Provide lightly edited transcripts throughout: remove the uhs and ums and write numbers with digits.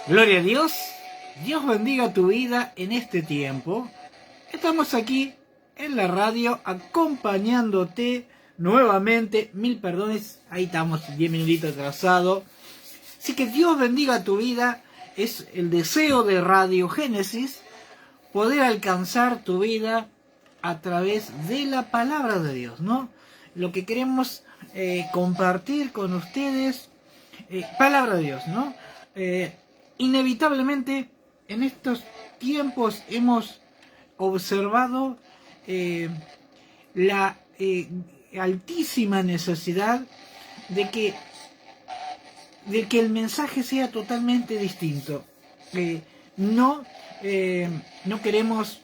Gloria a Dios. Dios bendiga tu vida en este tiempo. Estamos aquí en la radio acompañándote nuevamente. Mil perdones, ahí estamos 10 minutitos atrasados. Así que Dios bendiga tu vida. Es el deseo de Radio Génesis poder alcanzar tu vida a través de la palabra de Dios, ¿no? Lo que queremos compartir con ustedes, palabra de Dios, ¿no? Inevitablemente en estos tiempos hemos observado la altísima necesidad de que el mensaje sea totalmente distinto. No queremos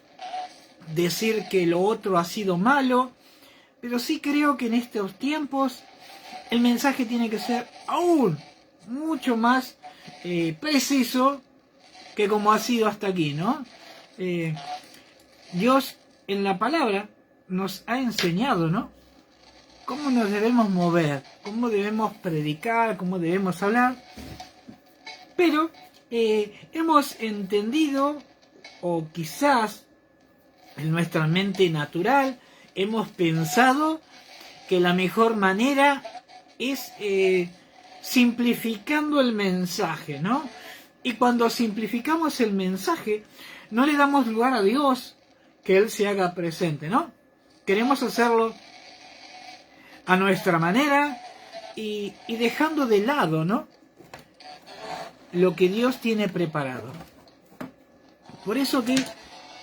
decir que lo otro ha sido malo, pero sí creo que en estos tiempos el mensaje tiene que ser aún mucho más preciso que como ha sido hasta aquí, ¿no? Dios en la palabra nos ha enseñado, ¿no?, cómo nos debemos mover, cómo debemos predicar, cómo debemos hablar, pero hemos entendido, o quizás en nuestra mente natural, hemos pensado que la mejor manera es simplificando el mensaje, ¿no? Y cuando simplificamos el mensaje, no le damos lugar a Dios que Él se haga presente, ¿no? Queremos hacerlo a nuestra manera y dejando de lado, ¿no?, lo que Dios tiene preparado. Por eso que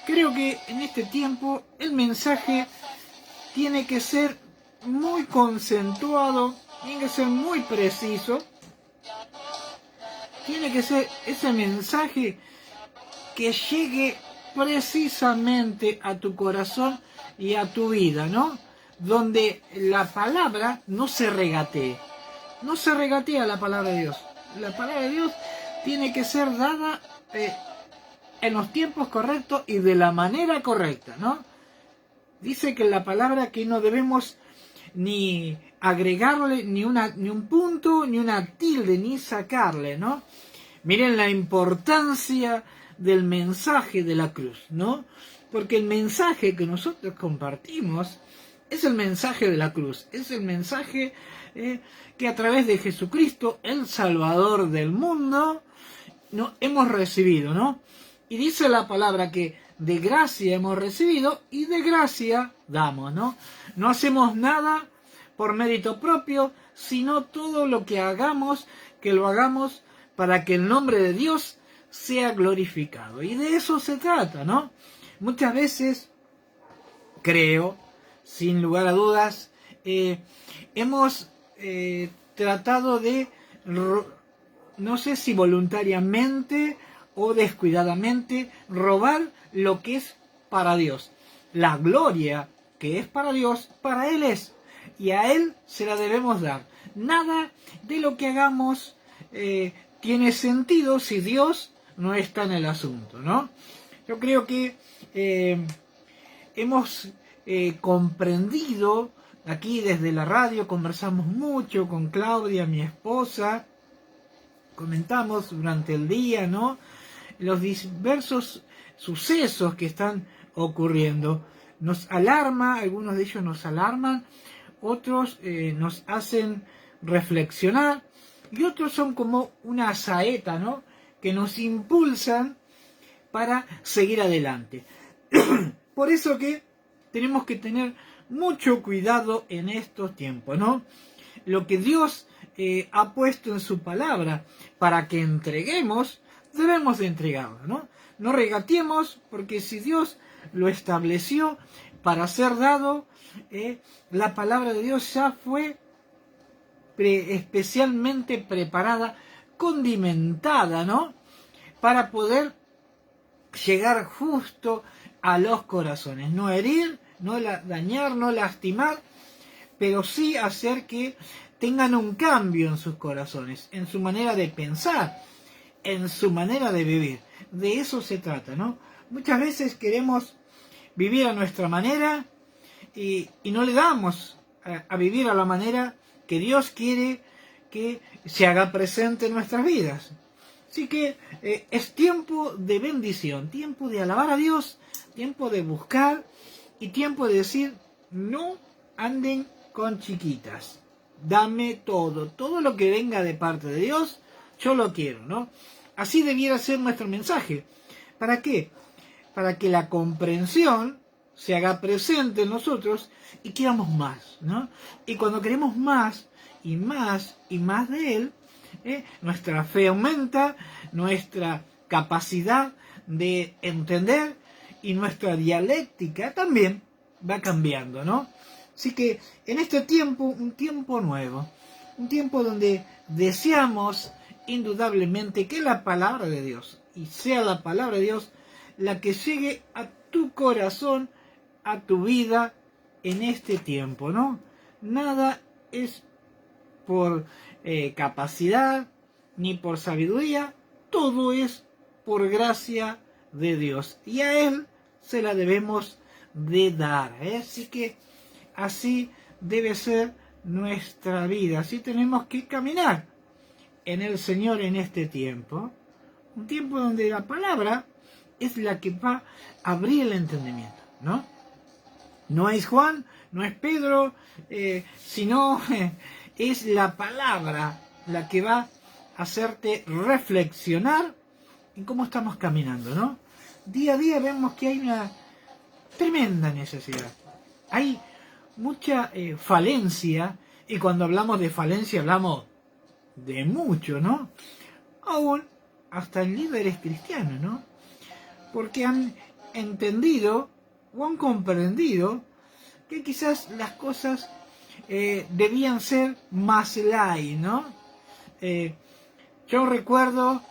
creo que en este tiempo el mensaje tiene que ser muy concentrado, tiene que ser muy preciso, tiene que ser ese mensaje que llegue precisamente a tu corazón y a tu vida, ¿no? Donde la palabra no se regatee. No se regatea la palabra de Dios. La palabra de Dios tiene que ser dada en los tiempos correctos y de la manera correcta, ¿no? Dice que la palabra que no debemos ni agregarle ni un punto, ni una tilde, ni sacarle, ¿no? Miren la importancia del mensaje de la cruz, ¿no? Porque el mensaje que nosotros compartimos es el mensaje de la cruz, es el mensaje que a través de Jesucristo, el Salvador del mundo, no hemos recibido, ¿no? Y dice la palabra que de gracia hemos recibido y de gracia damos, ¿no? No hacemos nada por mérito propio, sino todo lo que hagamos, que lo hagamos para que el nombre de Dios sea glorificado. Y de eso se trata, ¿no? Muchas veces, creo, sin lugar a dudas, hemos tratado de, no sé si voluntariamente o descuidadamente, robar lo que es para Dios. La gloria que es para Dios, para Él es, y a Él se la debemos dar. Nada de lo que hagamos tiene sentido si Dios no está en el asunto, ¿no? Yo creo que hemos comprendido, aquí desde la radio conversamos mucho con Claudia, mi esposa, comentamos durante el día, ¿no?, los diversos sucesos que están ocurriendo. Nos alarma, algunos de ellos nos alarman, otros nos hacen reflexionar, y otros son como una saeta, ¿no?, que nos impulsan para seguir adelante. Por eso que tenemos que tener mucho cuidado en estos tiempos, ¿no? Lo que Dios ha puesto en su palabra para que entreguemos, debemos de entregarlo, ¿no? No regateemos, porque si Dios lo estableció para ser dado, la palabra de Dios ya fue especialmente preparada, condimentada, ¿no?, para poder llegar justo a los corazones, no herir, no dañar, no lastimar, pero sí hacer que tengan un cambio en sus corazones, en su manera de pensar, en su manera de vivir. De eso se trata, ¿no? Muchas veces queremos vivir a nuestra manera y no le damos a vivir a la manera que Dios quiere que se haga presente en nuestras vidas. Así que es tiempo de bendición, tiempo de alabar a Dios, tiempo de buscar y tiempo de decir, no anden con chiquitas. Dame todo, todo lo que venga de parte de Dios, yo lo quiero, ¿no? Así debiera ser nuestro mensaje. ¿Para qué? Para que la comprensión se haga presente en nosotros y queramos más, ¿no? Y cuando queremos más y más y más de Él, nuestra fe aumenta, nuestra capacidad de entender y nuestra dialéctica también va cambiando, ¿no? Así que en este tiempo, un tiempo nuevo, un tiempo donde deseamos indudablemente que la palabra de Dios, y sea la palabra de Dios la que llegue a tu corazón, a tu vida en este tiempo, ¿no? Nada es por capacidad ni por sabiduría, todo es por gracia de Dios y a Él se la debemos de dar, Así que así debe ser nuestra vida, así tenemos que caminar en el Señor en este tiempo, un tiempo donde la palabra es la que va a abrir el entendimiento, ¿no? No es Juan, no es Pedro, sino es la palabra la que va a hacerte reflexionar en cómo estamos caminando, ¿no? Día a día vemos que hay una tremenda necesidad. Hay mucha falencia, y cuando hablamos de falencia hablamos de mucho, ¿no? Aún hasta en líderes cristianos, ¿no? Porque han entendido o han comprendido que quizás las cosas debían ser más light, ¿no? Yo recuerdo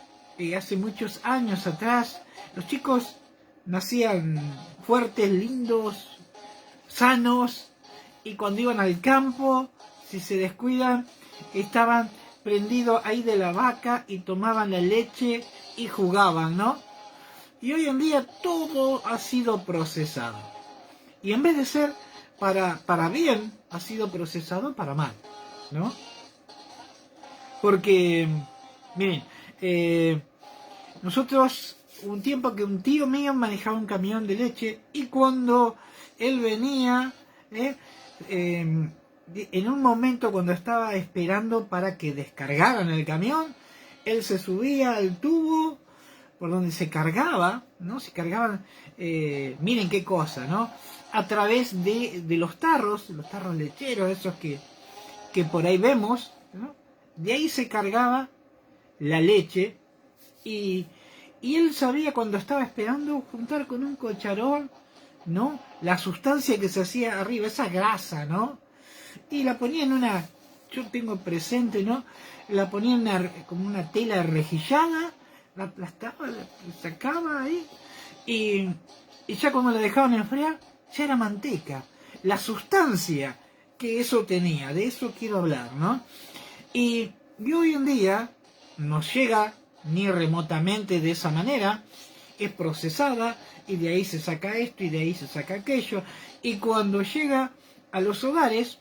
hace muchos años atrás, los chicos nacían fuertes, lindos, sanos, y cuando iban al campo, si se descuidan, estaban prendidos ahí de la vaca y tomaban la leche y jugaban, ¿no? Y hoy en día todo ha sido procesado. Y en vez de ser para bien, ha sido procesado para mal, ¿no? Porque, miren, nosotros, un tiempo que un tío mío manejaba un camión de leche y cuando él venía, en un momento cuando estaba esperando para que descargaran el camión, él se subía al tubo por donde se cargaba, ¿no? Se cargaban, miren qué cosa, ¿no? A través de los tarros lecheros, esos que por ahí vemos, ¿no? De ahí se cargaba la leche y él sabía cuando estaba esperando juntar con un cucharón, ¿no? La sustancia que se hacía arriba, esa grasa, ¿no? Y la ponía en una, yo tengo presente, ¿no? La ponía en como una tela rejillada, la aplastaba, la sacaba ahí y ya cuando la dejaban enfriar, ya era manteca. La sustancia que eso tenía, de eso quiero hablar, ¿no? Y hoy en día no llega ni remotamente de esa manera, es procesada y de ahí se saca esto y de ahí se saca aquello, y cuando llega a los hogares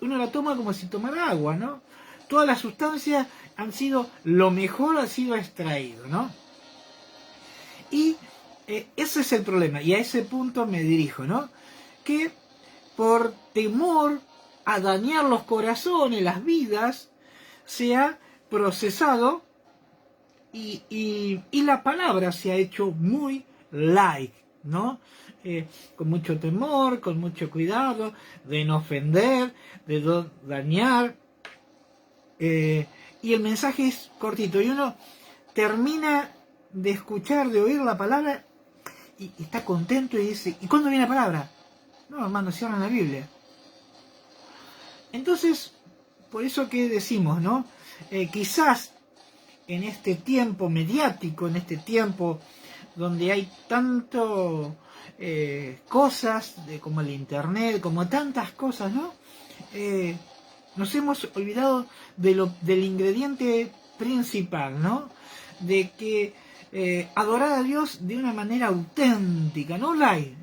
uno la toma como si tomara agua, ¿no? Todas las sustancias han sido, lo mejor ha sido extraído, ¿no? Y ese es el problema, y a ese punto me dirijo, ¿no? Que por temor a dañar los corazones, las vidas, se ha procesado y la palabra se ha hecho muy light, ¿no? Con mucho temor, con mucho cuidado, de no ofender, de no dañar. Y el mensaje es cortito, y uno termina de escuchar, de oír la palabra, y está contento y dice, ¿y cuándo viene la palabra? No, hermano, cierran la Biblia. Entonces, por eso que decimos, ¿no? Quizás en este tiempo mediático, en este tiempo donde hay tanto cosas como el internet, como tantas cosas, ¿no? Nos hemos olvidado del ingrediente principal, ¿no? De que adorar a Dios de una manera auténtica, no light,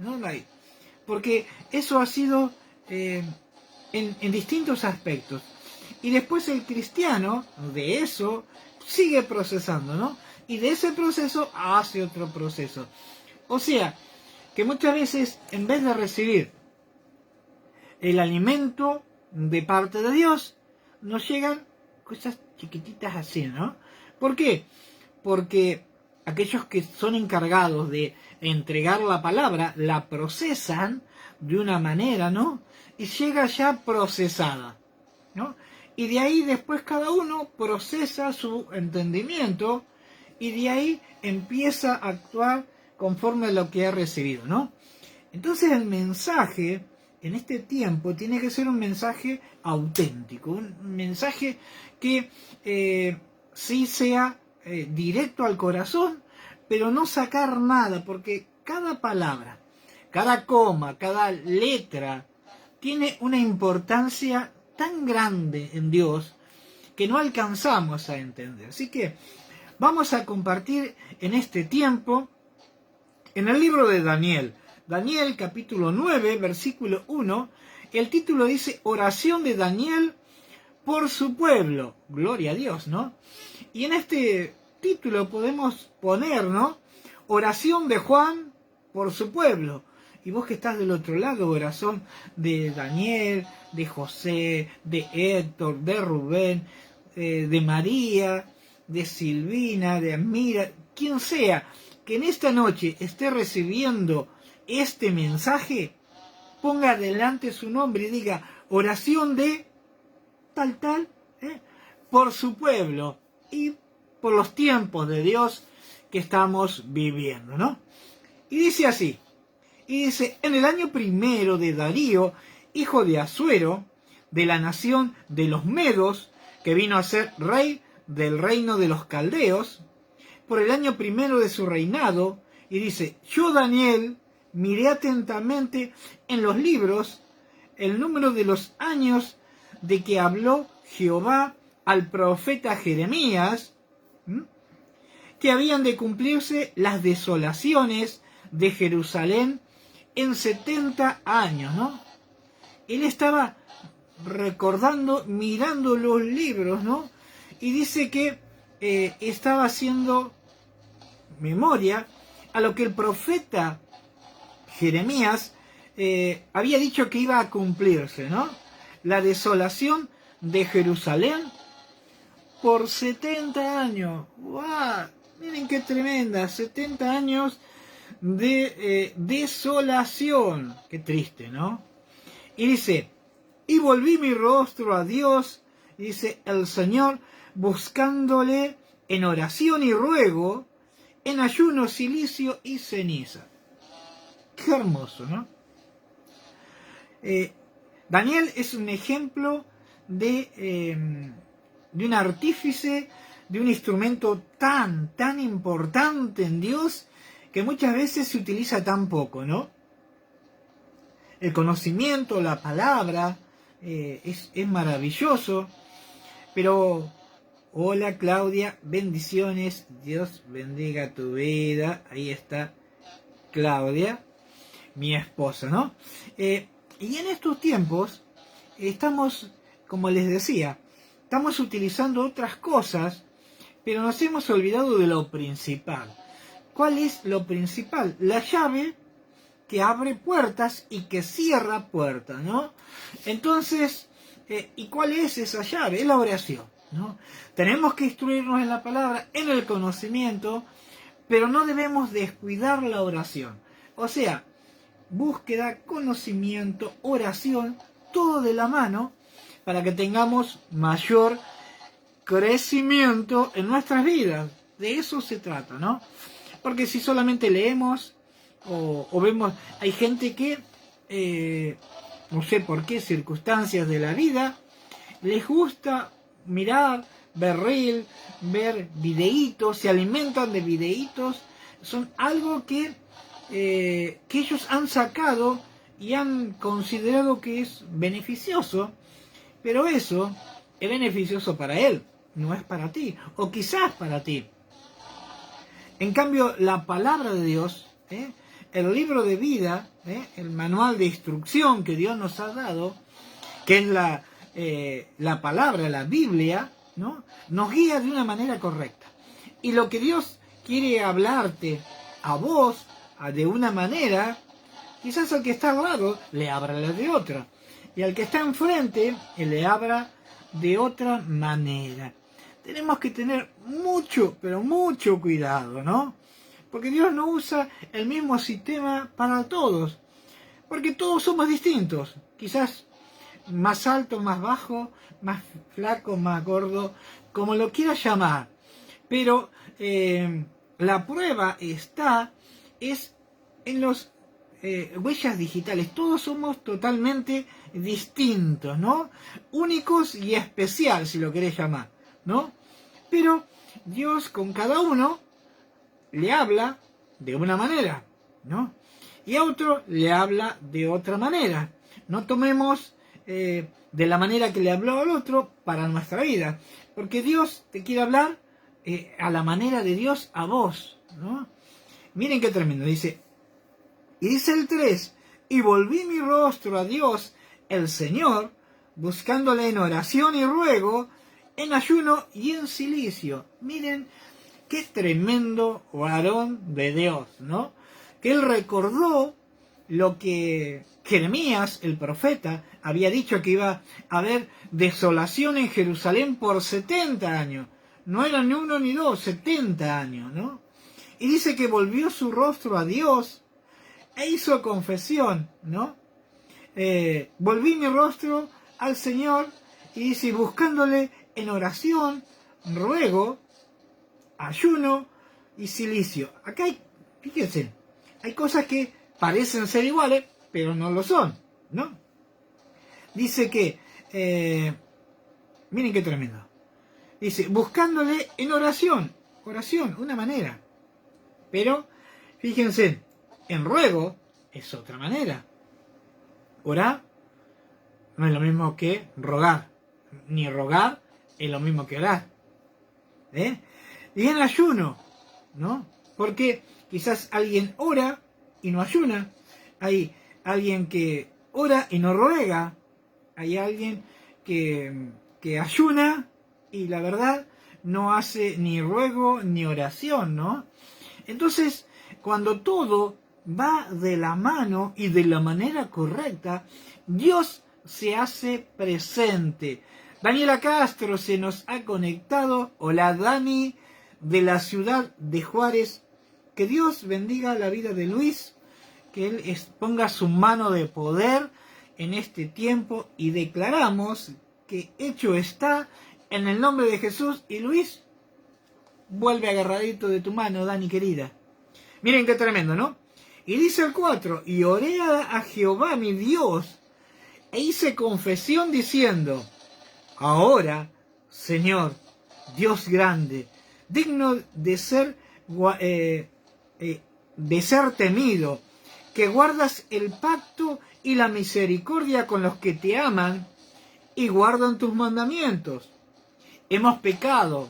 porque eso ha sido en distintos aspectos. Y después el cristiano de eso sigue procesando, ¿no? y de ese proceso hace otro proceso. O sea, que muchas veces en vez de recibir el alimento de parte de Dios, nos llegan cosas chiquititas así, ¿no? ¿Por qué? Porque aquellos que son encargados de entregar la palabra, la procesan de una manera, ¿no? Y llega ya procesada, ¿no? Y de ahí después cada uno procesa su entendimiento y de ahí empieza a actuar conforme a lo que ha recibido, ¿no? Entonces el mensaje en este tiempo tiene que ser un mensaje auténtico, un mensaje que sí sea directo al corazón, pero no sacar nada, porque cada palabra, cada coma, cada letra tiene una importancia tan grande en Dios que no alcanzamos a entender. Así que vamos a compartir en este tiempo en el libro de Daniel. Daniel capítulo 9, versículo 1, el título dice oración de Daniel por su pueblo. Gloria a Dios, ¿no? Y en este título podemos poner, ¿no? Oración de Juan por su pueblo. Y vos que estás del otro lado, oración de Daniel, de José, de Héctor, de Rubén, de María, de Silvina, de Amira, quien sea que en esta noche esté recibiendo este mensaje, ponga adelante su nombre y diga oración de tal, por su pueblo y por los tiempos de Dios que estamos viviendo, ¿no? Y dice así, en el año primero de Darío, hijo de Asuero, de la nación de los Medos, que vino a ser rey del reino de los Caldeos, por el año primero de su reinado, y dice, yo Daniel miré atentamente en los libros el número de los años de que habló Jehová al profeta Jeremías, que habían de cumplirse las desolaciones de Jerusalén en 70 años, ¿no? Él estaba recordando, mirando los libros, ¿no? Y dice que estaba haciendo memoria a lo que el profeta Jeremías había dicho que iba a cumplirse, ¿no? La desolación de Jerusalén por 70 años. ¡Wow! Miren qué tremenda, 70 años de desolación. Qué triste, ¿no? Y dice, y volví mi rostro a Dios, dice el Señor, buscándole en oración y ruego, en ayuno, cilicio y ceniza. Qué hermoso, ¿no? Daniel es un ejemplo de un artífice, de un instrumento tan importante en Dios, que muchas veces se utiliza tan poco, ¿no? El conocimiento, la palabra, es maravilloso, pero hola Claudia, bendiciones, Dios bendiga tu vida, ahí está Claudia, mi esposa, ¿no? Y en estos tiempos estamos, como les decía, estamos utilizando otras cosas, pero nos hemos olvidado de lo principal. ¿Cuál es lo principal? La llave que abre puertas y que cierra puertas, ¿no? Entonces, ¿y cuál es esa llave? Es la oración, ¿no? Tenemos que instruirnos en la palabra, en el conocimiento, pero no debemos descuidar la oración. O sea, búsqueda, conocimiento, oración, todo de la mano, para que tengamos mayor crecimiento en nuestras vidas. De eso se trata, ¿no? Porque si solamente leemos o vemos, hay gente que, no sé por qué circunstancias de la vida, les gusta mirar, ver reel, ver videitos, se alimentan de videitos, son algo que ellos han sacado y han considerado que es beneficioso, pero eso es beneficioso para él, no es para ti, o quizás para ti. En cambio, la palabra de Dios, el libro de vida, el manual de instrucción que Dios nos ha dado, que es la palabra, la Biblia, ¿no? Nos guía de una manera correcta. Y lo que Dios quiere hablarte a vos de una manera, quizás al que está al lado le abra de otra. Y al que está enfrente le abra de otra manera. Tenemos que tener mucho, pero mucho cuidado, ¿no? Porque Dios no usa el mismo sistema para todos. Porque todos somos distintos. Quizás más alto, más bajo, más flaco, más gordo, como lo quieras llamar. Pero la prueba es en los huellas digitales. Todos somos totalmente distintos, ¿no? Únicos y especial, si lo querés llamar, ¿no? Pero Dios con cada uno le habla de una manera, ¿no? Y a otro le habla de otra manera. No tomemos de la manera que le habló al otro para nuestra vida, porque Dios te quiere hablar a la manera de Dios a vos, ¿no? Miren qué tremendo, dice, y dice el 3, y volví mi rostro a Dios, el Señor, buscándole en oración y ruego, en ayuno y en cilicio. Miren qué tremendo varón de Dios, ¿no? Que él recordó lo que Jeremías, el profeta, había dicho, que iba a haber desolación en Jerusalén por 70 años. No eran ni uno ni dos, 70 años, ¿no? Y dice que volvió su rostro a Dios e hizo confesión, ¿no? Volví mi rostro al Señor, y dice, buscándole en oración, ruego, ayuno y cilicio. Acá hay, fíjense, hay cosas que parecen ser iguales, pero no lo son, ¿no? Dice que, miren qué tremendo. Dice, buscándole en oración, una manera. Pero, fíjense, en ruego es otra manera. Orar no es lo mismo que rogar, ni rogar es lo mismo que orar. Y en ayuno, ¿no? Porque quizás alguien ora y no ayuna, hay alguien que ora y no ruega, hay alguien que ayuna y la verdad no hace ni ruego ni oración, ¿no? Entonces, cuando todo va de la mano y de la manera correcta, Dios se hace presente. Daniela Castro se nos ha conectado. Hola Dani, de la ciudad de Juárez. Que Dios bendiga la vida de Luis, que Él ponga su mano de poder en este tiempo, y declaramos que hecho está en el nombre de Jesús. Y Luis, vuelve agarradito de tu mano, Dani querida. Miren qué tremendo, ¿no? Y dice el 4, y oré a Jehová mi Dios, e hice confesión diciendo, ahora, Señor, Dios grande, digno de ser temido, que guardas el pacto y la misericordia con los que te aman y guardan tus mandamientos. Hemos pecado,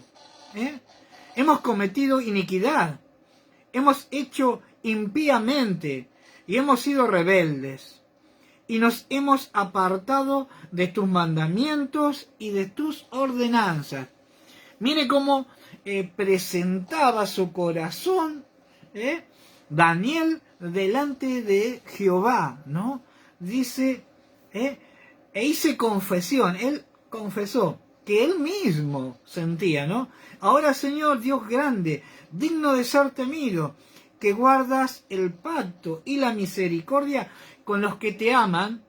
hemos cometido iniquidad, hemos hecho impíamente y hemos sido rebeldes, y nos hemos apartado de tus mandamientos y de tus ordenanzas. Mire cómo presentaba su corazón Daniel delante de Jehová, ¿no? Dice, e hice confesión, él confesó que él mismo sentía, ¿no? Ahora, Señor, Dios grande, digno de ser temido, que guardas el pacto y la misericordia con los que te aman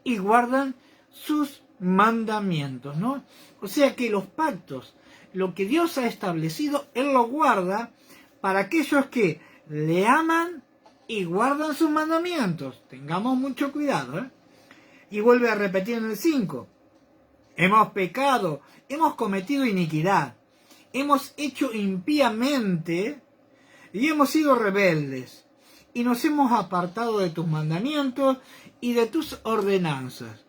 y guardan sus mandamientos, ¿no? O sea que los pactos, lo que Dios ha establecido, Él lo guarda para aquellos que le aman y guardan sus mandamientos. Tengamos mucho cuidado, Y vuelve a repetir en el 5. Hemos pecado, hemos cometido iniquidad, hemos hecho impíamente y hemos sido rebeldes, y nos hemos apartado de tus mandamientos y de tus ordenanzas.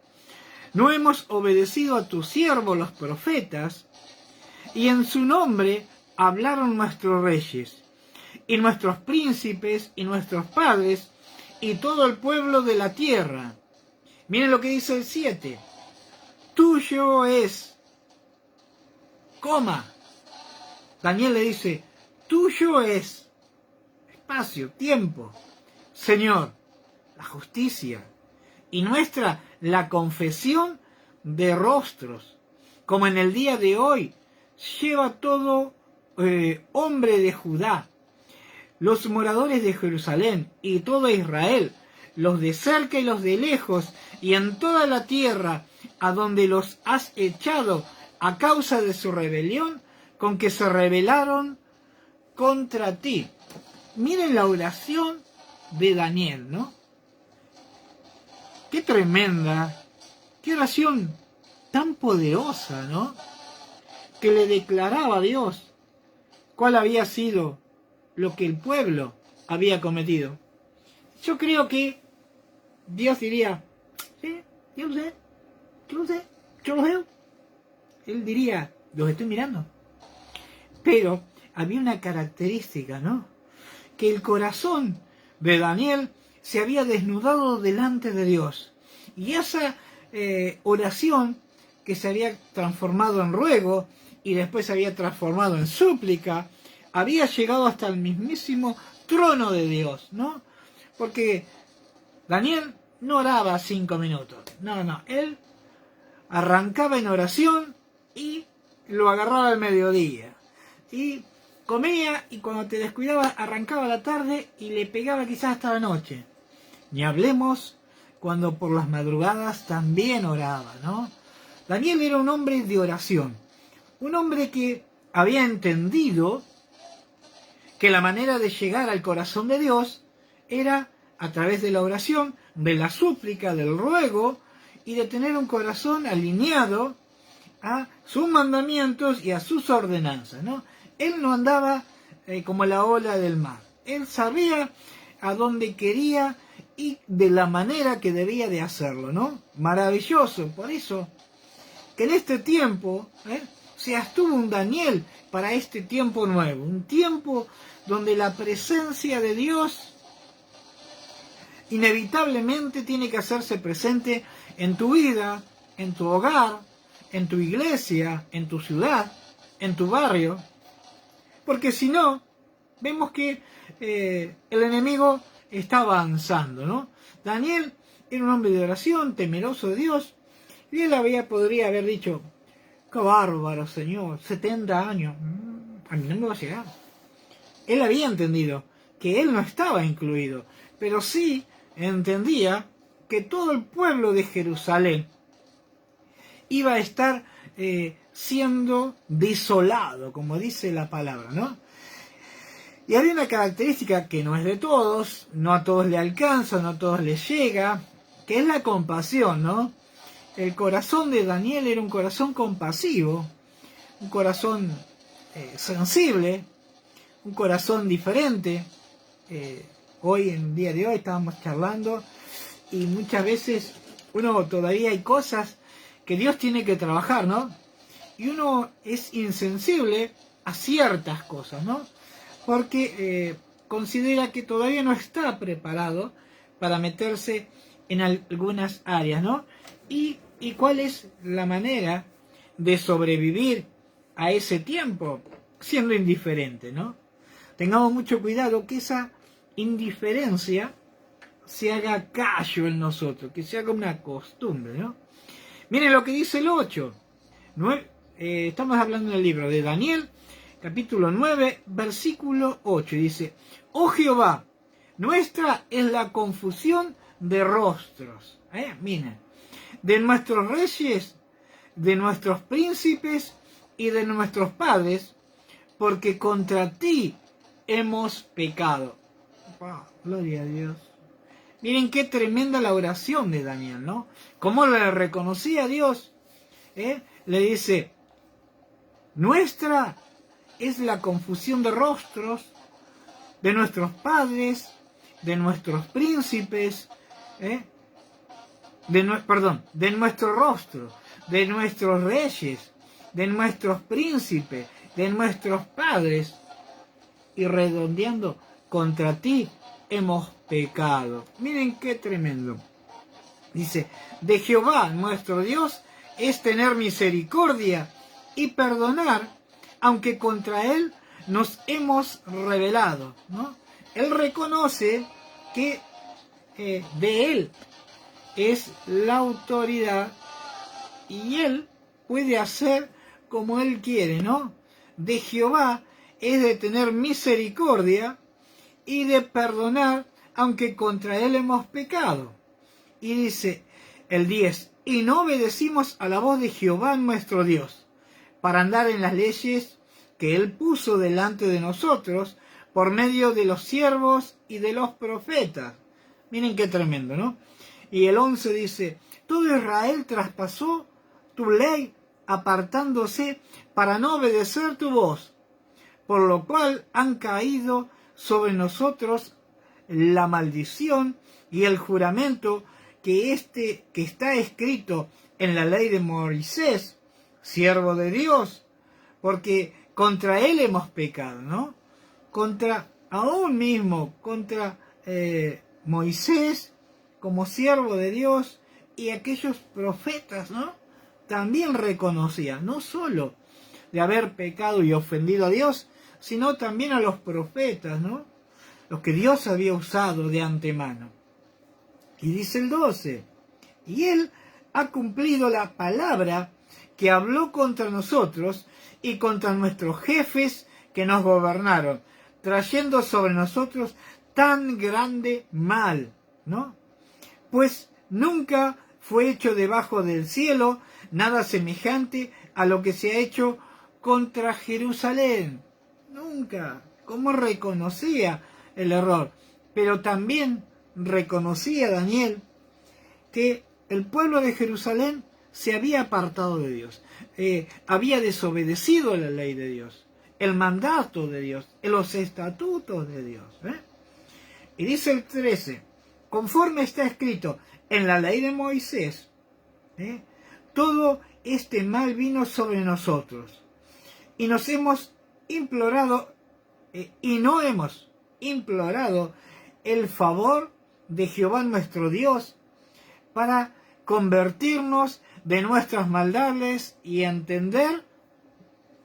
No hemos obedecido a tus siervos los profetas, y en su nombre hablaron nuestros reyes, y nuestros príncipes, y nuestros padres, y todo el pueblo de la tierra. Miren lo que dice el 7. Tuyo es, Daniel le dice, tuyo es espacio, tiempo, Señor, la justicia, y nuestra la confesión de rostros, como en el día de hoy lleva todo hombre de Judá, los moradores de Jerusalén y todo Israel, los de cerca y los de lejos, y en toda la tierra a donde los has echado a causa de su rebelión, con que se rebelaron contra ti. Miren la oración de Daniel, ¿no? Qué tremenda, qué oración tan poderosa, ¿no? Que le declaraba a Dios cuál había sido lo que el pueblo había cometido. Yo creo que Dios diría, sí, yo lo sé, yo lo sé, yo lo veo. Él diría, los estoy mirando. Pero había una característica, ¿no? Que el corazón de Daniel se había desnudado delante de Dios. Y esa oración que se había transformado en ruego y después se había transformado en súplica, había llegado hasta el mismísimo trono de Dios, ¿no? Porque Daniel no oraba 5 minutos, no, él arrancaba en oración y lo agarraba al mediodía. Y comía y cuando te descuidabas arrancaba la tarde y le pegaba quizás hasta la noche. Ni hablemos cuando por las madrugadas también oraba, ¿no? Daniel era un hombre de oración, un hombre que había entendido que la manera de llegar al corazón de Dios era a través de la oración, de la súplica, del ruego y de tener un corazón alineado a sus mandamientos y a sus ordenanzas, ¿no? Él no andaba como la ola del mar. Él sabía a dónde quería y de la manera que debía de hacerlo, ¿no? Maravilloso, por eso que en este tiempo se estuvo un Daniel para este tiempo nuevo, un tiempo donde la presencia de Dios inevitablemente tiene que hacerse presente en tu vida, en tu hogar, en tu iglesia, en tu ciudad, en tu barrio, porque si no, vemos que el enemigo está avanzando, ¿no? Daniel era un hombre de oración, temeroso de Dios, y él podría haber dicho, qué bárbaro, Señor, 70 años, a mí no me va a llegar. Él había entendido que él no estaba incluido, pero sí entendía que todo el pueblo de Jerusalén iba a estar siendo desolado, como dice la palabra, ¿no? Y había una característica que no es de todos, no a todos le alcanza, no a todos les llega, que es la compasión, ¿no? El corazón de Daniel era un corazón compasivo, un corazón sensible, un corazón diferente. Hoy, en el día de hoy, estábamos charlando y muchas veces uno todavía hay cosas que Dios tiene que trabajar, ¿no? Y uno es insensible a ciertas cosas, ¿no? Porque considera que todavía no está preparado para meterse en algunas áreas, ¿no? ¿Y cuál es la manera de sobrevivir a ese tiempo? Siendo indiferente, ¿no? Tengamos mucho cuidado que esa indiferencia se haga callo en nosotros, que se haga una costumbre, ¿no? Miren lo que dice el 8. Estamos hablando del libro de Daniel, capítulo 9, versículo 8. Dice, oh Jehová, nuestra es la confusión de rostros. Miren, de nuestros reyes, de nuestros príncipes y de nuestros padres, porque contra ti hemos pecado. Gloria a Dios. Miren qué tremenda la oración de Daniel, ¿no? Cómo le reconocía a Dios. Le dice, nuestra es la confusión de rostros de nuestros padres, de nuestros príncipes, de nuestro rostro, de nuestros reyes, de nuestros príncipes, de nuestros padres, y redondeando, contra ti hemos pecado. Miren qué tremendo. Dice, de Jehová nuestro Dios es tener misericordia y perdonar aunque contra él nos hemos rebelado, ¿no? Él reconoce que de él es la autoridad y él puede hacer como él quiere, ¿no? De Jehová es de tener misericordia y de perdonar, aunque contra él hemos pecado. Y dice el 10, y no obedecimos a la voz de Jehová nuestro Dios, para andar en las leyes que él puso delante de nosotros, por medio de los siervos y de los profetas. Miren qué tremendo, ¿no? Y el 11 dice, todo Israel traspasó tu ley, apartándose para no obedecer tu voz, por lo cual han caído sobre nosotros la maldición y el juramento que está escrito en la ley de Moisés, siervo de Dios, porque contra él hemos pecado, ¿no? Contra aún mismo, contra Moisés como siervo de Dios y aquellos profetas, ¿no? También reconocían, no solo de haber pecado y ofendido a Dios, sino también a los profetas, ¿no? Los que Dios había usado de antemano. Y dice el 12, y él ha cumplido la palabra que habló contra nosotros y contra nuestros jefes que nos gobernaron, trayendo sobre nosotros tan grande mal, ¿no? Pues nunca fue hecho debajo del cielo nada semejante a lo que se ha hecho contra Jerusalén. Nunca. ¿Cómo reconocía el error? Pero también reconocía Daniel que el pueblo de Jerusalén se había apartado de Dios, había desobedecido la ley de Dios, el mandato de Dios, los estatutos de Dios. Y dice el 13, conforme está escrito en la ley de Moisés, todo este mal vino sobre nosotros y nos hemos implorado y no hemos implorado el favor de Jehová nuestro Dios para convertirnos de nuestras maldades y entender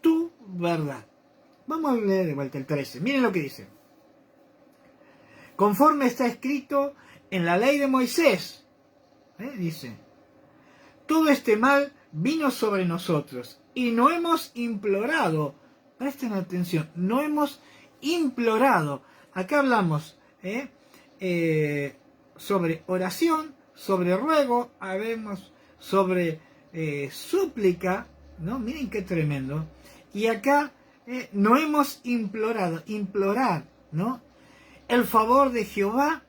tu verdad. Vamos a leer de vuelta el 13. Miren lo que dice. Conforme está escrito en la ley de Moisés, dice, todo este mal vino sobre nosotros y no hemos implorado, presten atención, no hemos implorado. Acá hablamos sobre oración, sobre ruego, hablamos sobre súplica, ¿no? Miren qué tremendo. Y acá no hemos implorado, implorar, ¿no? El favor de Jehová,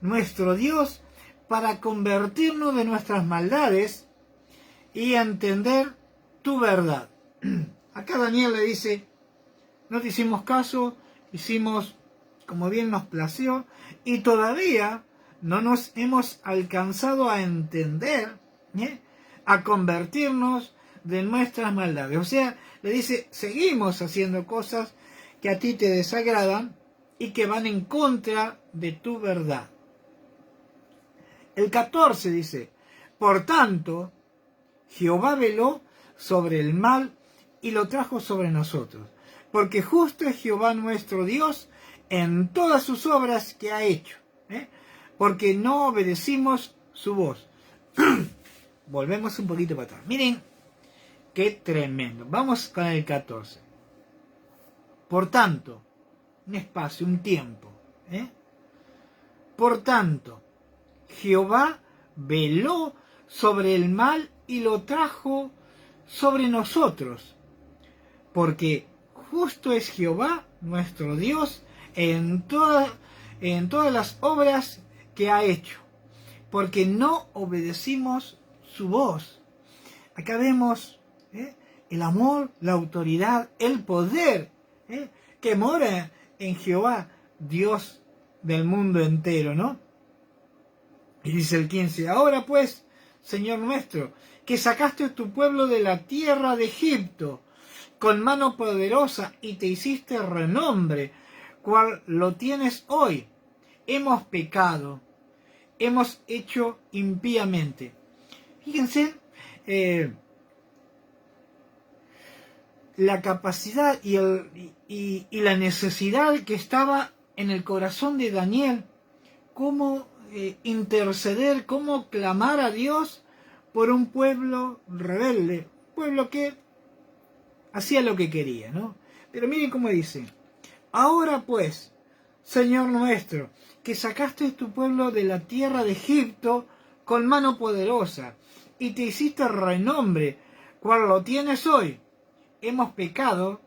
nuestro Dios, para convertirnos de nuestras maldades y entender tu verdad. Acá Daniel le dice, no te hicimos caso, hicimos como bien nos plació y todavía no nos hemos alcanzado a entender, a convertirnos de nuestras maldades. O sea, le dice, seguimos haciendo cosas que a ti te desagradan y que van en contra de tu verdad. El 14 dice, por tanto, Jehová veló sobre el mal y lo trajo sobre nosotros, porque justo es Jehová nuestro Dios en todas sus obras que ha hecho, porque no obedecimos su voz. Volvemos un poquito para atrás. Miren, qué tremendo. Vamos con el 14. Por tanto, un espacio, un tiempo. Por tanto, Jehová veló sobre el mal y lo trajo sobre nosotros, porque justo es Jehová nuestro Dios en todas las obras que ha hecho, porque no obedecimos su voz. Acá vemos el amor, la autoridad, el poder que mora en Jehová, Dios del mundo entero, ¿no? Y dice el 15, ahora pues, Señor nuestro, que sacaste a tu pueblo de la tierra de Egipto con mano poderosa y te hiciste renombre, cual lo tienes hoy. Hemos pecado, hemos hecho impíamente. Fíjense, la capacidad y la necesidad que estaba en el corazón de Daniel, cómo interceder, cómo clamar a Dios por un pueblo rebelde, pueblo que hacía lo que quería, ¿no? Pero miren cómo dice: ahora pues, Señor nuestro, que sacaste tu pueblo de la tierra de Egipto con mano poderosa, y te hiciste renombre, cual lo tienes hoy, hemos pecado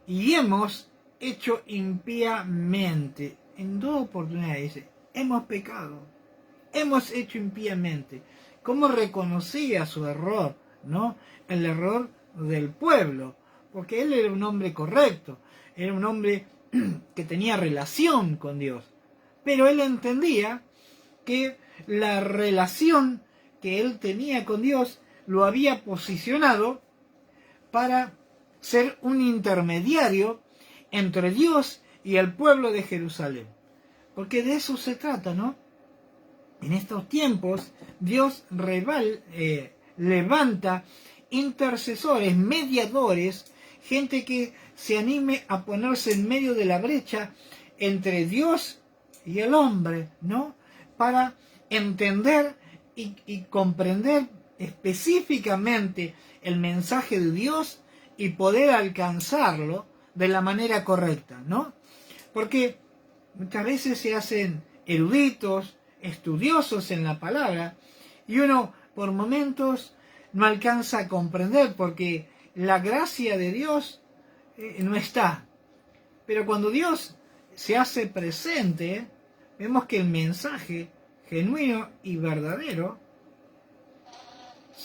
y hemos hecho impíamente. En 2 oportunidades dice, hemos pecado, hemos hecho impíamente. ¿Cómo reconocía su error? ¿No? El error del pueblo, porque él era un hombre correcto, era un hombre que tenía relación con Dios, pero él entendía que la relación que él tenía con Dios lo había posicionado para ser un intermediario entre Dios y el pueblo de Jerusalén. Porque de eso se trata, ¿no? En estos tiempos Dios levanta intercesores, mediadores, gente que se anime a ponerse en medio de la brecha entre Dios y el hombre, ¿no? Para entender y comprender específicamente el mensaje de Dios y poder alcanzarlo de la manera correcta, ¿no? Porque muchas veces se hacen eruditos, estudiosos en la palabra, y uno por momentos no alcanza a comprender porque la gracia de Dios no está. Pero cuando Dios se hace presente, vemos que el mensaje genuino y verdadero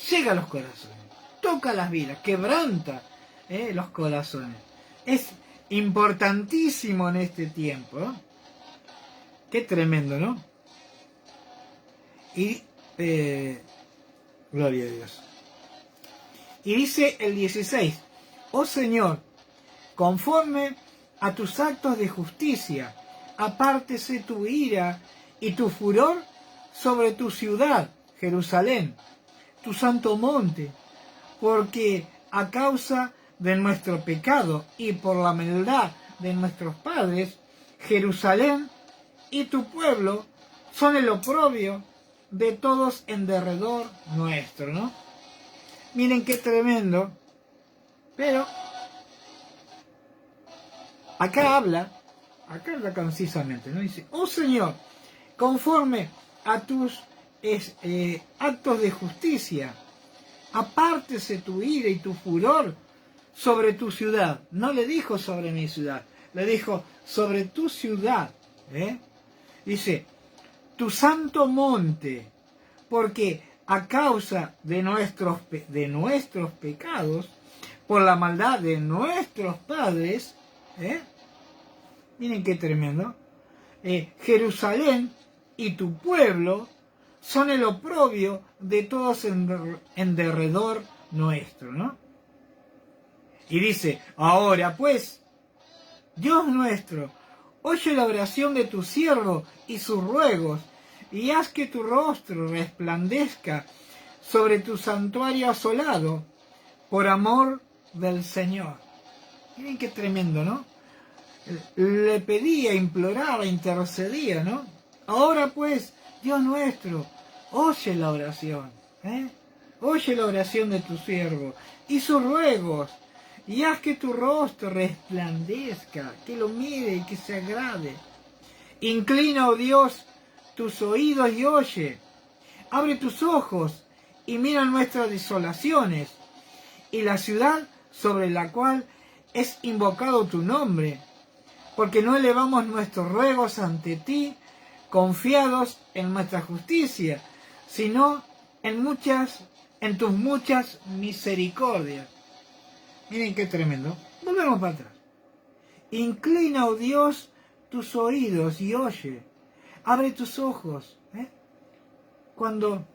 llega a los corazones, toca las vidas, quebranta los corazones. Es importantísimo en este tiempo, ¿no? Qué tremendo, ¿no? Y gloria a Dios. Y dice el 16: oh Señor, conforme a tus actos de justicia, apártese tu ira y tu furor sobre tu ciudad, Jerusalén, tu santo monte, porque a causa de nuestro pecado y por la maldad de nuestros padres, Jerusalén y tu pueblo son el oprobio de todos en derredor nuestro, ¿no? Miren qué tremendo. Pero acá habla concisamente, ¿no? Dice: oh Señor, conforme a tus actos de justicia, apártese tu ira y tu furor sobre tu ciudad. No le dijo sobre mi ciudad, le dijo sobre tu ciudad. Dice, tu santo monte, porque a causa de nuestros pecados, por la maldad de nuestros padres, miren qué tremendo, Jerusalén y tu pueblo son el oprobio de todos en derredor nuestro, ¿no? Y dice: ahora pues, Dios nuestro, oye la oración de tu siervo y sus ruegos, y haz que tu rostro resplandezca sobre tu santuario asolado, por amor del Señor. Miren qué tremendo, ¿no? Le pedía, imploraba, intercedía, ¿no? Ahora pues, Dios nuestro, oye la oración, oye la oración de tu siervo y sus ruegos, y haz que tu rostro resplandezca, que lo mire y que se agrade. Inclina, oh Dios, tus oídos y oye. Abre tus ojos y mira nuestras desolaciones y la ciudad sobre la cual es invocado tu nombre, porque no elevamos nuestros ruegos ante ti, confiados en nuestra justicia, sino en tus muchas misericordias. Miren qué tremendo. Volvemos para atrás. Inclina, oh Dios, tus oídos y oye. Abre tus ojos. Cuando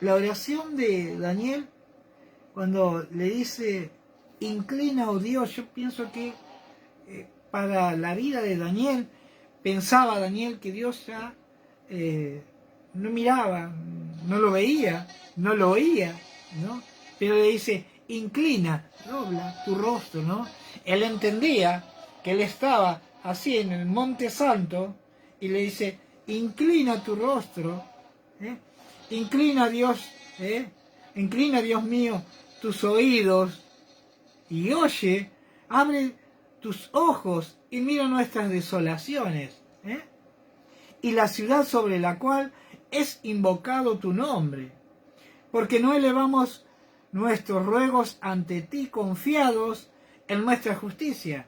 la oración de Daniel, cuando le dice, inclina, oh Dios, yo pienso que para la vida de Daniel, pensaba Daniel que Dios ya no miraba, no lo veía, no lo oía, ¿no? Pero le dice, inclina, dobla tu rostro, ¿no? Él entendía que él estaba así en el Monte Santo y le dice, inclina tu rostro, ¿eh? Inclina Dios, inclina Dios mío tus oídos y oye, abre tus ojos y mira nuestras desolaciones, y la ciudad sobre la cual es invocado tu nombre, porque no elevamos nuestros ruegos ante ti confiados en nuestra justicia.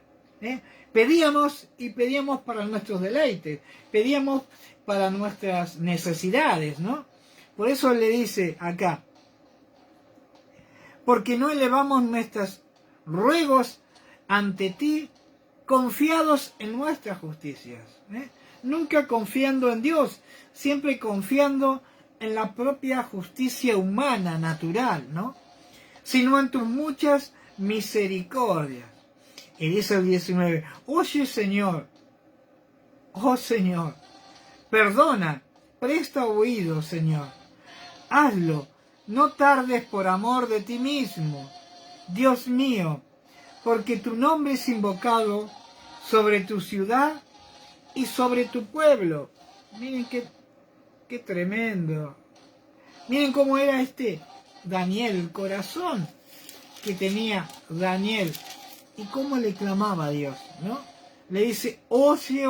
Pedíamos y pedíamos para nuestros deleites, pedíamos para nuestras necesidades, ¿no? Por eso le dice acá, porque no elevamos nuestros ruegos ante ti confiados en nuestras justicias. Nunca confiando en Dios, siempre confiando en la propia justicia humana, natural, ¿no? Sino en tus muchas misericordias. Y dice el 19, oye Señor, oh Señor, perdona, presta oído Señor, hazlo, no tardes por amor de ti mismo, Dios mío, porque tu nombre es invocado sobre tu ciudad y sobre tu pueblo. Miren qué tremendo. Miren cómo era Daniel, el corazón que tenía Daniel y cómo le clamaba a Dios, ¿no? Le dice, oye,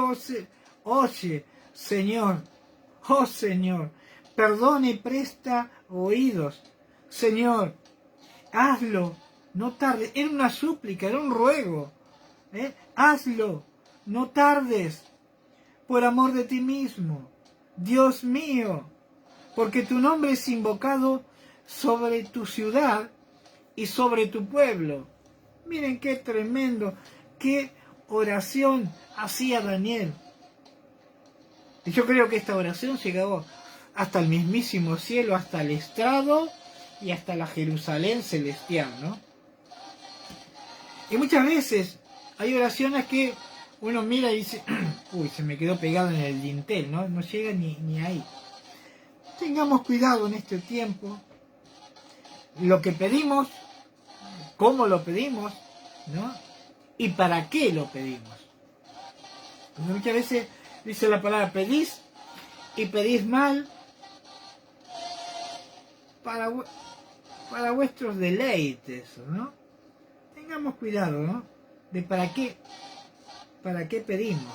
Señor, oh Señor, perdona y presta oídos, Señor, hazlo, no tardes. Era una súplica, era un ruego, hazlo, no tardes, por amor de ti mismo, Dios mío, porque tu nombre es invocado sobre tu ciudad y sobre tu pueblo. Miren qué tremendo, qué oración hacía Daniel. Y yo creo que esta oración llegó hasta el mismísimo cielo, hasta el estrado y hasta la Jerusalén celestial, ¿no? Y muchas veces hay oraciones que uno mira y dice, uy, se me quedó pegado en el dintel, ¿no? No llega ni ahí. Tengamos cuidado en este tiempo. Lo que pedimos, cómo lo pedimos, ¿no? Y para qué lo pedimos. Porque muchas veces dice la palabra, pedís y pedís mal para vuestros deleites, ¿no? Tengamos cuidado, ¿no? De para qué pedimos,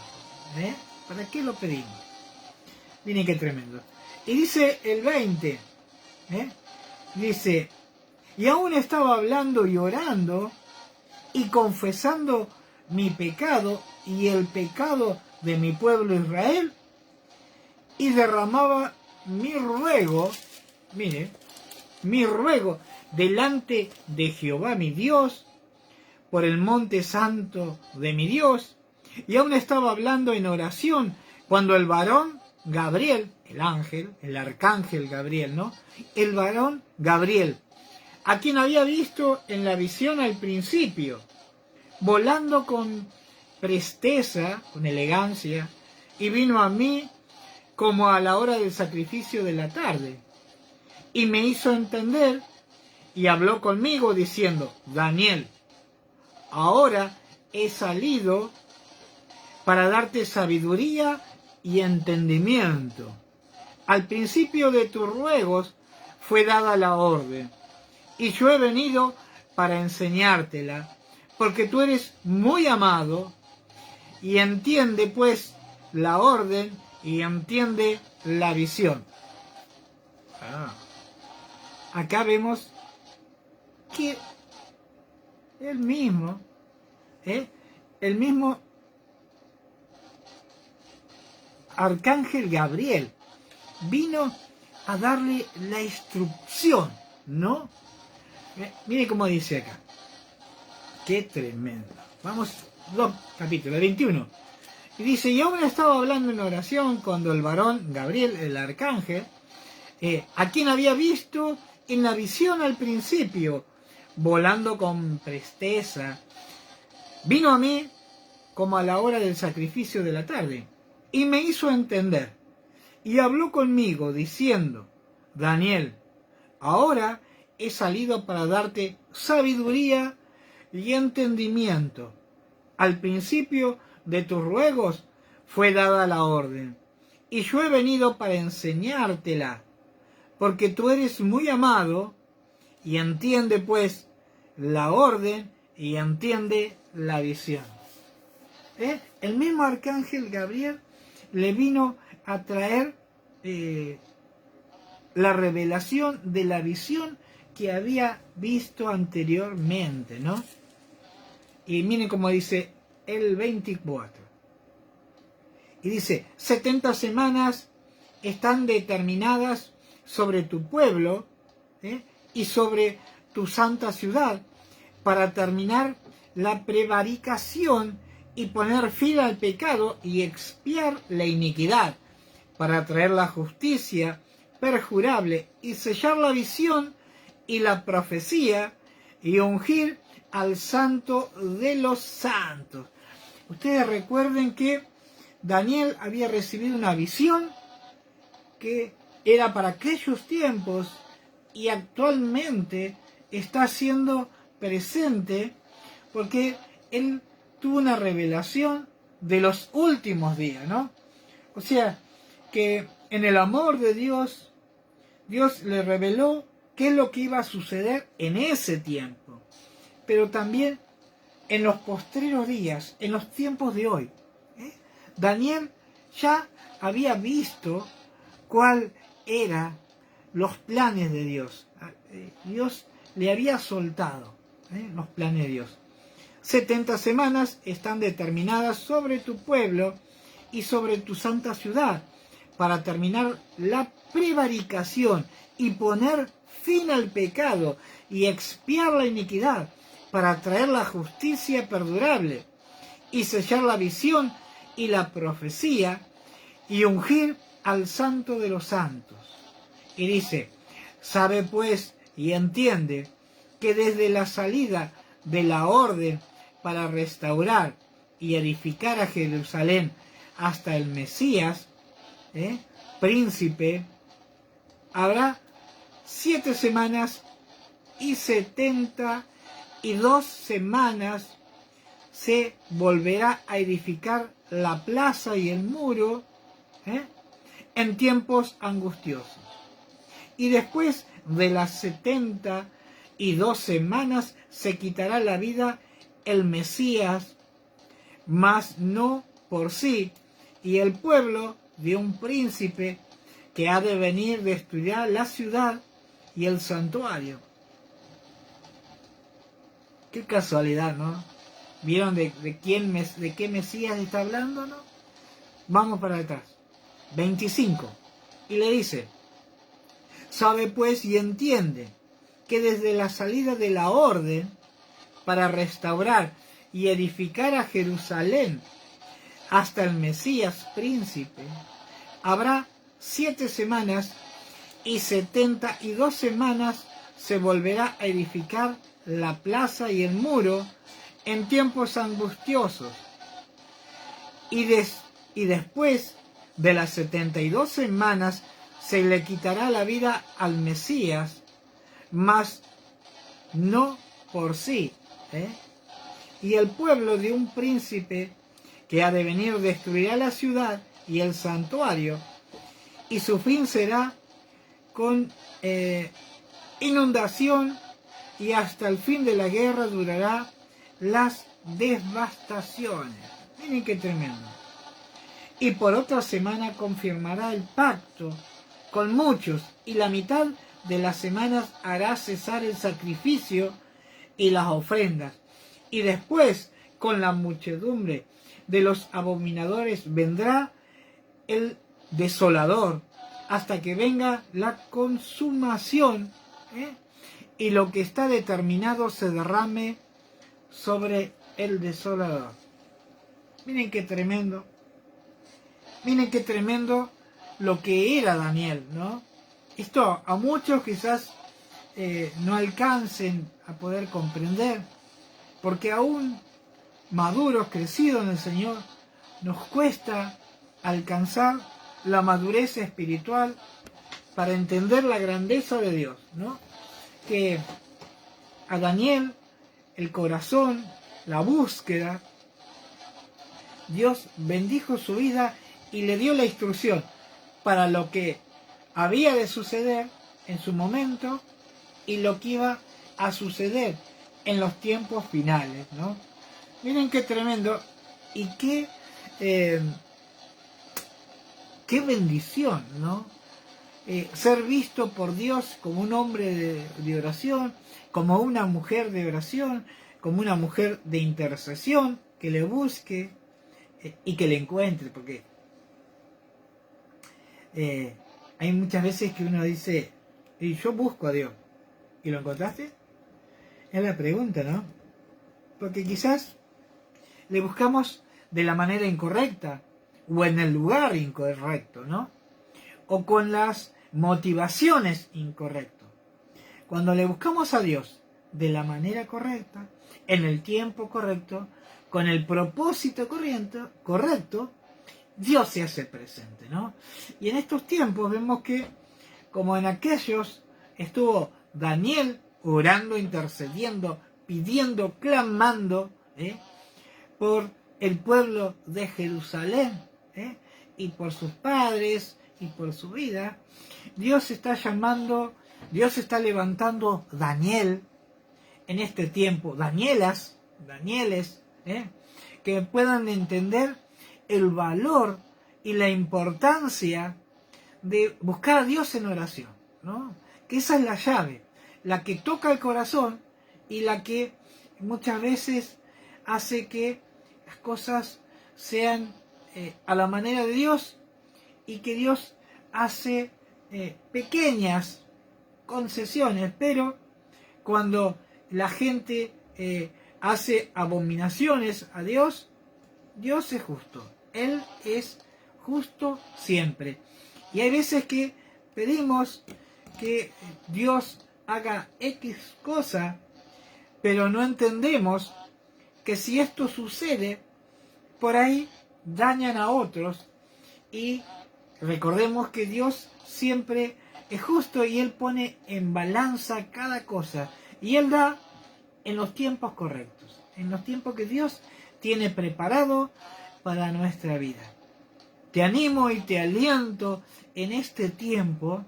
¿para qué lo pedimos? Miren qué tremendo. Y dice el 20, dice, y aún estaba hablando y orando y confesando mi pecado y el pecado de mi pueblo Israel, y derramaba mi ruego, mire, mi ruego delante de Jehová mi Dios, por el monte santo de mi Dios, y aún estaba hablando en oración, cuando el varón Gabriel, el ángel, el arcángel Gabriel, ¿no? El varón Gabriel, a quien había visto en la visión al principio, volando con presteza, con elegancia, y vino a mí como a la hora del sacrificio de la tarde, y me hizo entender, y habló conmigo diciendo, Daniel, ahora he salido para darte sabiduría y entendimiento. Al principio de tus ruegos fue dada la orden, y yo he venido para enseñártela, porque tú eres muy amado, y entiende pues la orden y entiende la visión. Acá vemos que el mismo arcángel Gabriel vino a darle la instrucción, ¿no? Mire cómo dice acá. Qué tremendo. Vamos, 2 capítulos, 21. Y dice, y aún estaba hablando en oración cuando el varón Gabriel, el arcángel, a quien había visto en la visión al principio, volando con presteza, vino a mí como a la hora del sacrificio de la tarde, y me hizo entender, y habló conmigo diciendo, Daniel, ahora he salido para darte sabiduría y entendimiento. Al principio de tus ruegos fue dada la orden, y yo he venido para enseñártela, porque tú eres muy amado, y entiende pues la orden y entiende la visión. El mismo arcángel Gabriel le vino a traer la revelación de la visión que había visto anteriormente, ¿no? Y miren cómo dice el 24. Y dice, 70 semanas están determinadas sobre tu pueblo y sobre tu santa ciudad para terminar la prevaricación y poner fin al pecado y expiar la iniquidad, para traer la justicia perjurable y sellar la visión y la profecía y ungir al santo de los santos. Ustedes recuerden que Daniel había recibido una visión que era para aquellos tiempos y actualmente está siendo presente porque él tuvo una revelación de los últimos días, ¿no? O sea, que en el amor de Dios, Dios le reveló qué es lo que iba a suceder en ese tiempo, pero también en los postreros días, en los tiempos de hoy. Daniel ya había visto cuál eran los planes de Dios. Dios le había soltado los planes de Dios. 70 semanas están determinadas sobre tu pueblo y sobre tu santa ciudad para terminar la prevaricación y poner fin al pecado y expiar la iniquidad, para traer la justicia perdurable y sellar la visión y la profecía y ungir al santo de los santos. Y dice, sabe pues y entiende que desde la salida de la orden para restaurar y edificar a Jerusalén hasta el Mesías, príncipe, habrá 7 semanas y 72 semanas se volverá a edificar la plaza y el muro en tiempos angustiosos. Y después de las 72 semanas se quitará la vida el Mesías, mas no por sí, y el pueblo de un príncipe que ha de venir destruirá la ciudad y el santuario. Qué casualidad, ¿no? ¿Vieron de qué Mesías está hablando, no? Vamos para atrás. 25. Y le dice, sabe pues y entiende que desde la salida de la orden para restaurar y edificar a Jerusalén hasta el Mesías príncipe, habrá 7 semanas y 72 semanas se volverá a edificar la plaza y el muro en tiempos angustiosos. Y después de las 72 semanas se le quitará la vida al Mesías, mas no por sí. Y el pueblo de un príncipe que ha de venir destruirá la ciudad y el santuario, y su fin será con inundación, y hasta el fin de la guerra durará las devastaciones. Miren qué tremendo. Y por otra semana confirmará el pacto con muchos, y la mitad de las semanas hará cesar el sacrificio y las ofrendas. Y después, con la muchedumbre de los abominadores, vendrá el desolador, hasta que venga la consumación, y lo que está determinado se derrame sobre el desolador. Miren qué tremendo. Miren qué tremendo lo que era Daniel, ¿no? Esto a muchos quizás no alcancen a poder comprender, porque aún maduros, crecidos en el Señor, nos cuesta alcanzar la madurez espiritual para entender la grandeza de Dios, ¿no? Que a Daniel el corazón, la búsqueda, Dios bendijo su vida y le dio la instrucción para lo que había de suceder en su momento y lo que iba a suceder en los tiempos finales, ¿no? Miren qué tremendo y qué bendición, ¿no? Ser visto por Dios como un hombre de oración, como una mujer de oración, como una mujer de intercesión, que le busque y que le encuentre, porque hay muchas veces que uno dice, y yo busco a Dios, ¿y lo encontraste? Es la pregunta, ¿no? Porque quizás le buscamos de la manera incorrecta, o en el lugar incorrecto, ¿no? O con las motivaciones incorrectas. Cuando le buscamos a Dios de la manera correcta, en el tiempo correcto, con el propósito correcto, Dios se hace presente, ¿no? Y en estos tiempos vemos que, como en aquellos, estuvo Daniel orando, intercediendo, pidiendo, clamando, por el pueblo de Jerusalén, y por sus padres, y por su vida. Dios está llamando, Dios está levantando Daniel en este tiempo, Danieles, que puedan entender el valor y la importancia de buscar a Dios en oración, ¿no? Que esa es la llave, la que toca el corazón y la que muchas veces hace que las cosas sean a la manera de Dios, y que Dios hace pequeñas concesiones, pero cuando la gente hace abominaciones a Dios, Dios es justo. Él es justo siempre. Y hay veces que pedimos que Dios haga X cosa, pero no entendemos que si esto sucede, por ahí dañan a otros. Y recordemos que Dios siempre es justo y Él pone en balanza cada cosa. Y Él da en los tiempos correctos, en los tiempos que Dios tiene preparado para nuestra vida. Te animo y te aliento en este tiempo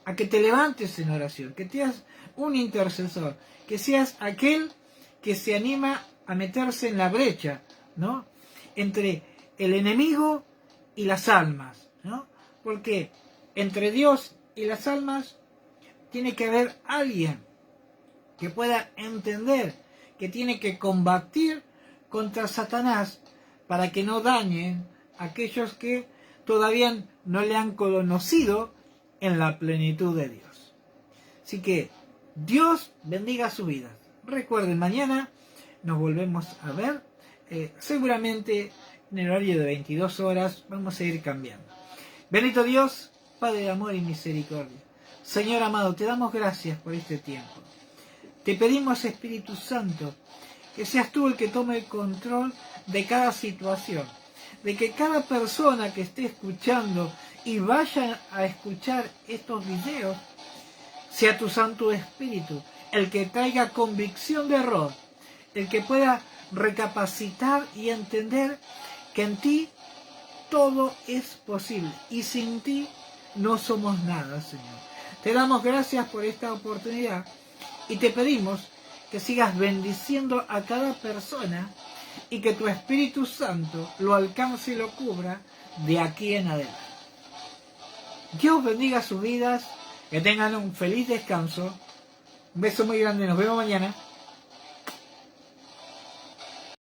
a que te levantes en oración, que seas un intercesor, que seas aquel que se anima a meterse en la brecha, ¿no? Entre el enemigo y las almas, ¿no? Porque entre Dios y las almas tiene que haber alguien que pueda entender que tiene que combatir contra Satanás para que no dañen a aquellos que todavía no le han conocido en la plenitud de Dios. Así que Dios bendiga su vida. Recuerden, mañana nos volvemos a ver, seguramente en el horario de 22 horas vamos a ir cambiando. Bendito Dios, Padre de amor y misericordia. Señor amado, te damos gracias por este tiempo. Te pedimos, Espíritu Santo, que seas tú el que tome el control de cada situación, de que cada persona que esté escuchando y vaya a escuchar estos videos, sea tu Santo Espíritu el que traiga convicción de error, el que pueda recapacitar y entender que en ti todo es posible y sin ti no somos nada, Señor. Te damos gracias por esta oportunidad y te pedimos que sigas bendiciendo a cada persona y que tu Espíritu Santo lo alcance y lo cubra de aquí en adelante. Dios bendiga sus vidas, que tengan un feliz descanso. Un beso muy grande, nos vemos mañana.